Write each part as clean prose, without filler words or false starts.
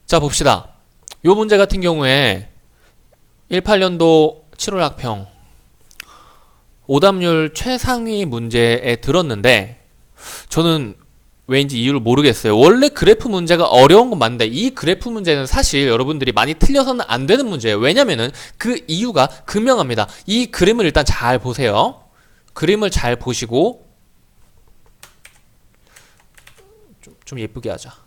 자, 봅시다. 요 문제 같은 경우에 18년도 7월 학평 오답률 최상위 문제에 들었는데 저는 왠지 이유를 모르겠어요. 원래 그래프 문제가 어려운 건 맞는데 이 그래프 문제는 사실 여러분들이 많이 틀려서는 안 되는 문제예요. 왜냐면은 그 이유가 극명합니다. 이 그림을 일단 잘 보세요. 그림을 잘 보시고 좀 예쁘게 하자.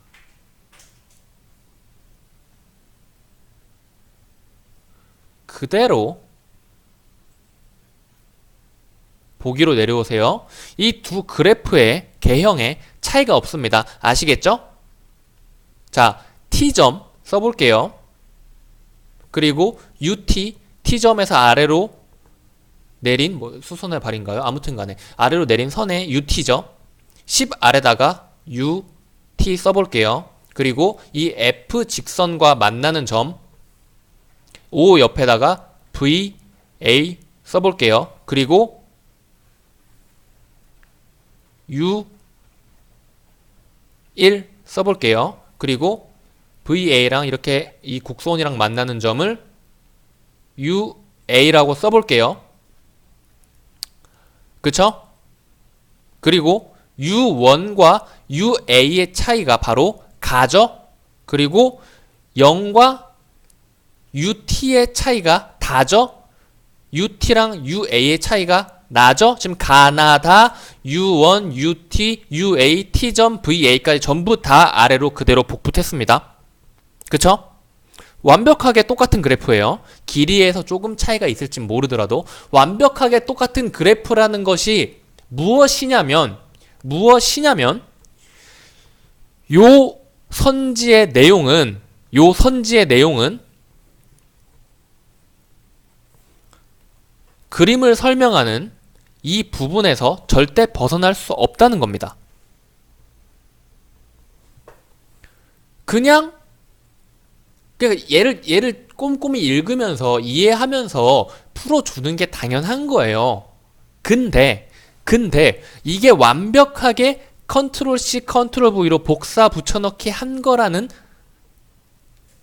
그대로 보기로 내려오세요. 이 두 그래프의 개형에 차이가 없습니다. 아시겠죠? 자, T점 써볼게요. 그리고 UT, T점에서 아래로 내린 수선의 발인가요? 아무튼 간에 아래로 내린 선의 UT죠. 10 아래다가 UT 써볼게요. 그리고 이 F 직선과 만나는 점 O 옆에다가 VA 써볼게요. 그리고 U1 써볼게요. 그리고 VA랑 이렇게 이 곡선이랑 만나는 점을 UA라고 써볼게요. 그쵸? 그리고 U1과 UA의 차이가 바로 가죠? 그리고 0과 UT의 차이가 다죠? UT랑 UA의 차이가 나죠? 지금 가나다, U1, UT, UA, T점, VA까지 전부 다 아래로 그대로 복붙했습니다. 그쵸? 완벽하게 똑같은 그래프예요. 길이에서 조금 차이가 있을지 모르더라도 완벽하게 똑같은 그래프라는 것이 무엇이냐면 요 선지의 내용은 그림을 설명하는 이 부분에서 절대 벗어날 수 없다는 겁니다. 그냥 얘를 꼼꼼히 읽으면서 이해하면서 풀어주는 게 당연한 거예요. 근데 이게 완벽하게 컨트롤 C, 컨트롤 V로 복사 붙여넣기 한 거라는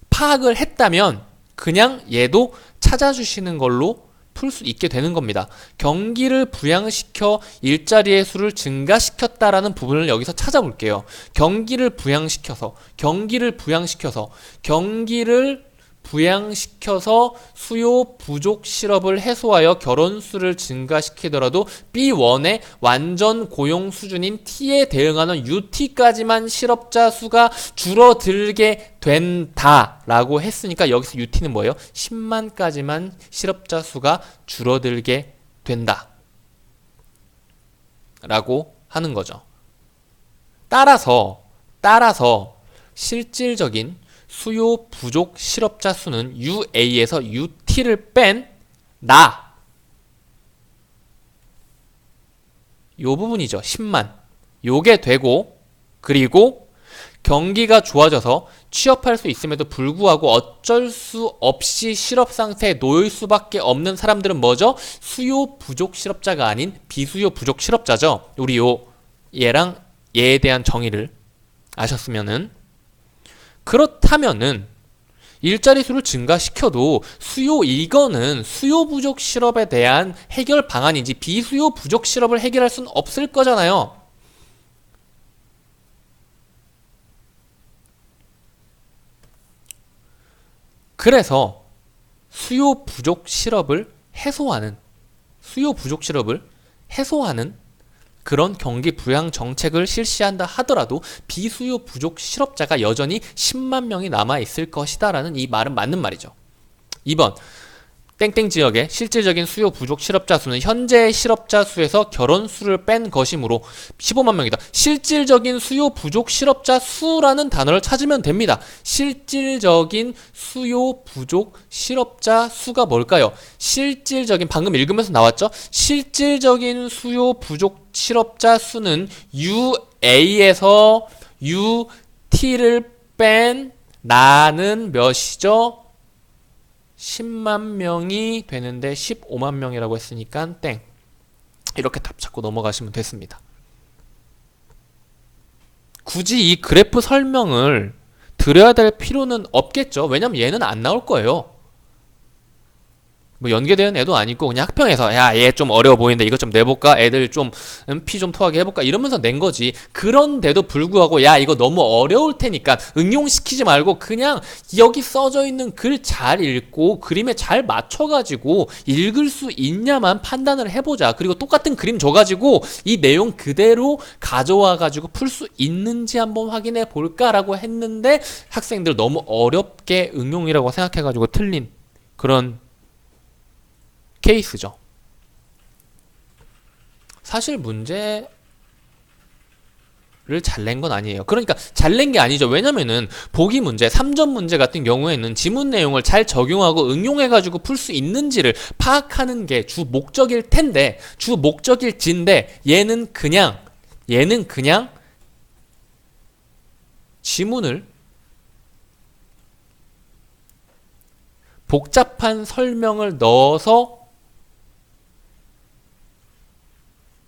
파악을 했다면 그냥 얘도 찾아주시는 걸로 풀 수 있게 되는 겁니다. 경기를 부양시켜 일자리의 수를 증가시켰다라는 부분을 여기서 찾아볼게요. 경기를 부양시켜서 수요 부족 실업을 해소하여 결혼수를 증가시키더라도 B1의 완전 고용 수준인 T에 대응하는 UT까지만 실업자 수가 줄어들게 된다라고 했으니까 여기서 UT는 뭐예요? 10만까지만 실업자 수가 줄어들게 된다 라고 하는 거죠. 따라서 실질적인 수요 부족 실업자 수는 UA에서 UT를 뺀 요 부분이죠. 10만. 요게 되고 그리고 경기가 좋아져서 취업할 수 있음에도 불구하고 어쩔 수 없이 실업 상태에 놓일 수밖에 없는 사람들은 뭐죠? 수요 부족 실업자가 아닌 비수요 부족 실업자죠. 우리 얘랑 얘에 대한 정의를 아셨으면은 그렇다면은 일자리 수를 증가시켜도 이거는 수요 부족 실업에 대한 해결 방안이지 비수요 부족 실업을 해결할 수는 없을 거잖아요. 그래서 수요 부족 실업을 해소하는 그런 경기 부양 정책을 실시한다 하더라도 비수요 부족 실업자가 여전히 10만 명이 남아있을 것이다 라는 이 말은 맞는 말이죠. 2번 땡땡 지역의 실질적인 수요 부족 실업자 수는 현재의 실업자 수에서 결혼 수를 뺀 것이므로 15만 명이다. 실질적인 수요 부족 실업자 수라는 단어를 찾으면 됩니다. 실질적인 수요 부족 실업자 수가 뭘까요? 방금 읽으면서 나왔죠? 실질적인 수요 부족 실업자 수는 UA에서 UT를 뺀 나는 몇이죠? 10만 명이 되는데 15만 명이라고 했으니까 땡. 이렇게 답 찾고 넘어가시면 됐습니다. 굳이 이 그래프 설명을 드려야 될 필요는 없겠죠. 왜냐면 얘는 안 나올 거예요. 뭐 연계되는 애도 아니고 그냥 학평에서 야, 얘 좀 어려워 보이는데 이것 좀 내볼까? 애들 좀 피 좀 토하게 해볼까? 이러면서 낸 거지. 그런데도 불구하고 야, 이거 너무 어려울 테니까 응용시키지 말고 그냥 여기 써져 있는 글 잘 읽고 그림에 잘 맞춰가지고 읽을 수 있냐만 판단을 해보자. 그리고 똑같은 그림 줘가지고 이 내용 그대로 가져와가지고 풀 수 있는지 한번 확인해 볼까라고 했는데 학생들 너무 어렵게 응용이라고 생각해가지고 틀린 그런 케이스죠. 사실 문제를 잘 낸 건 아니에요. 그러니까 잘 낸 게 아니죠. 왜냐면은 보기 문제, 3점 문제 같은 경우에는 지문 내용을 잘 적용하고 응용해가지고 풀 수 있는지를 파악하는 게 주 목적일 텐데, 주 목적일진데 얘는 그냥 지문을 복잡한 설명을 넣어서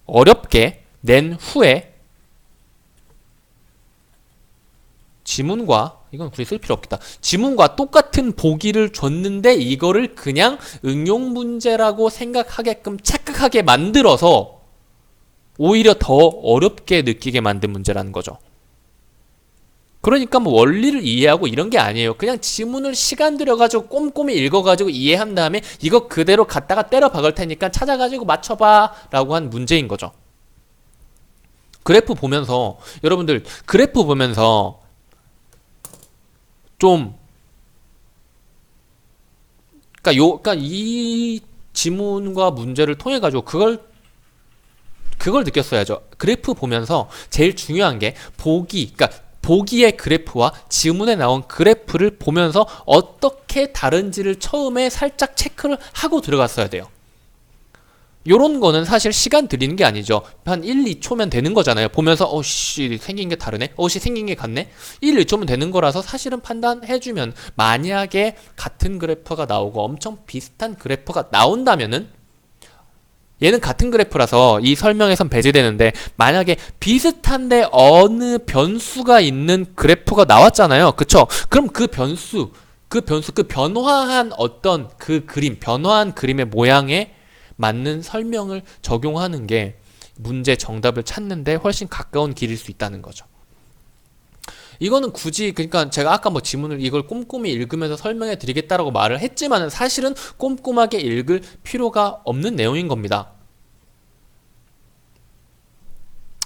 어렵게 낸 후에 지문과 이건 굳이 쓸 필요 없겠다. 지문과 똑같은 보기를 줬는데 이거를 그냥 응용 문제라고 생각하게끔 착각하게 만들어서 오히려 더 어렵게 느끼게 만든 문제라는 거죠. 그러니까 뭐 원리를 이해하고 이런 게 아니에요. 그냥 지문을 시간 들여가지고 꼼꼼히 읽어가지고 이해한 다음에 이거 그대로 갖다가 때려 박을 테니까 찾아가지고 맞춰봐 라고 한 문제인 거죠. 그래프 보면서 여러분들 그래프 보면서 좀 그러니까 이 지문과 문제를 통해 가지고 그걸 느꼈어야죠. 그래프 보면서 제일 중요한 게 그러니까 보기의 그래프와 지문에 나온 그래프를 보면서 어떻게 다른지를 처음에 살짝 체크를 하고 들어갔어야 돼요. 요런 거는 사실 시간 들이는 게 아니죠. 한 1, 2초면 되는 거잖아요. 보면서 씨 생긴 게 다르네? 씨 생긴 게 같네? 1, 2초면 되는 거라서 사실은 판단해주면 만약에 같은 그래프가 나오고 엄청 비슷한 그래프가 나온다면은 얘는 같은 그래프라서 이 설명에선 배제되는데 만약에 비슷한데 어느 변수가 있는 그래프가 나왔잖아요. 그쵸? 그럼 그 변화한 어떤 변화한 그림의 모양에 맞는 설명을 적용하는 게 문제 정답을 찾는데 훨씬 가까운 길일 수 있다는 거죠. 이거는 굳이 그러니까 제가 아까 뭐 지문을 이걸 꼼꼼히 읽으면서 설명해 드리겠다라고 말을 했지만은 사실은 꼼꼼하게 읽을 필요가 없는 내용인 겁니다.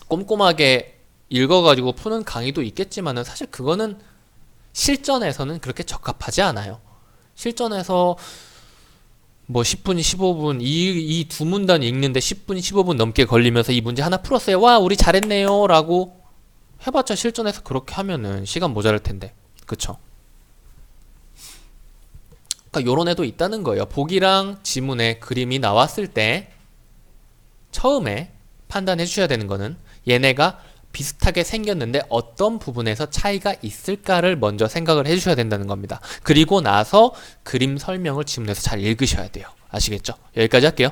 꼼꼼하게 읽어가지고 푸는 강의도 있겠지만은 사실 그거는 실전에서는 그렇게 적합하지 않아요. 실전에서 뭐 10분, 15분 이 두 문단 읽는데 10분, 15분 넘게 걸리면서 이 문제 하나 풀었어요. 와, 우리 잘했네요 라고 해봤자 실전에서 그렇게 하면은 시간 모자랄 텐데. 그쵸? 그러니까 요런 애도 있다는 거예요. 보기랑 지문에 그림이 나왔을 때 처음에 판단해 주셔야 되는 거는 얘네가 비슷하게 생겼는데 어떤 부분에서 차이가 있을까를 먼저 생각을 해주셔야 된다는 겁니다. 그리고 나서 그림 설명을 지문에서 잘 읽으셔야 돼요. 아시겠죠? 여기까지 할게요.